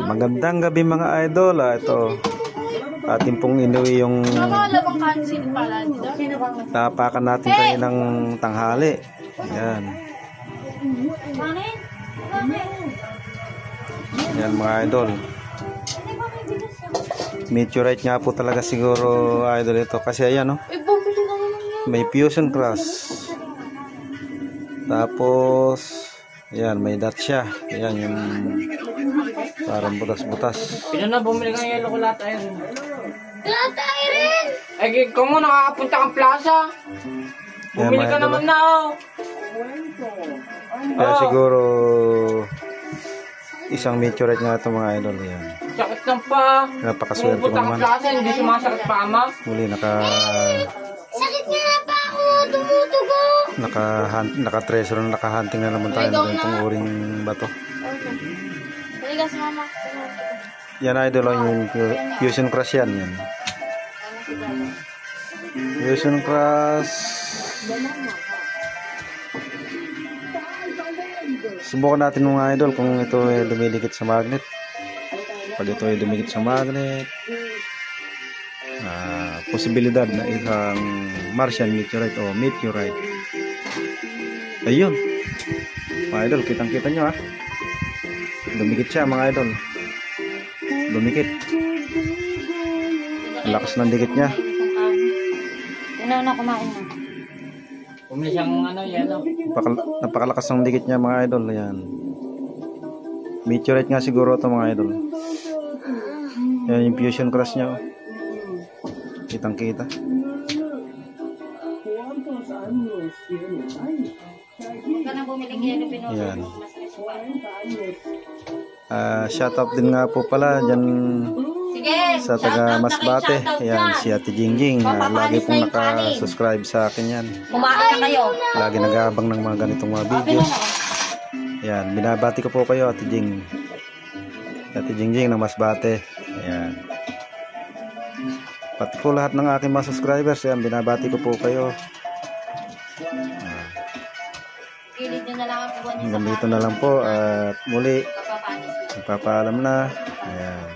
Magandang gabi mga idol. Ito ating pong inuwi yung tapakan natin kayo ng tanghali. Yan. Yan mga idol. Meteorite nga po talaga siguro idol ito. Kasi ayan, no? May fusion cross. Tapos ayan, may datsya. Ayan yung parang butas-butas. Pino na bumili kang yellow ko lahat iron. Lahat iron! Eh, kung mo nakakapunta kang plaza. Bumili ka naman na, oh. Kaya siguro isang meteorite nga ito mga idol. Yan. Sakit lang pa. Napakaswerte mo Pumunta kang naman. plaza, hindi sumasakit pa ama. Muli Sakit nga na pa ako! Tumutugo! naka-treasure na naka-hunting na naman tayo ng ganitong uring bato. Talaga si mama. Yan idol, yung fusion cross yan. Fusion cross. Subukan natin mga idol kung ito ay dumidikit sa magnet. Pag ito ay dumidikit sa magnet, posibilidad na isang Martian meteorite o meteorite. Ayun mga idol, kitang-kita nyo ha. Dumikit siya mga idol. Dumikit. Lakas ng dikit niya. Ano na kumain na? Bumili siyang yellow. Napakalakas ng dikit niya mga idol. Ayan. Meteorite nga siguro ito mga idol. Yan yung fusion cross niya. Kitang kita. Yan. Shout out din nga po pala dyan sa taga Masbate. Ayan, si Ate Jingjing. Lagi pong naka-subscribe sa akin yan. Kumain na kayo. Lagi nag-aabang ng mga ganitong mga videos. Ayan, binabati ko po kayo Ate Jing. Ate Jingjing ng Masbate. Ayan. Pati po lahat ng aking mga subscribers. Ayan, binabati ko po kayo. Hanggang dito na lang po. At muli, magpapaalam na. Ayan.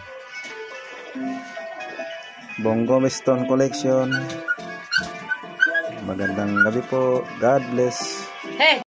Bongo Stone Collection. Magandang gabi po. God bless. Hey!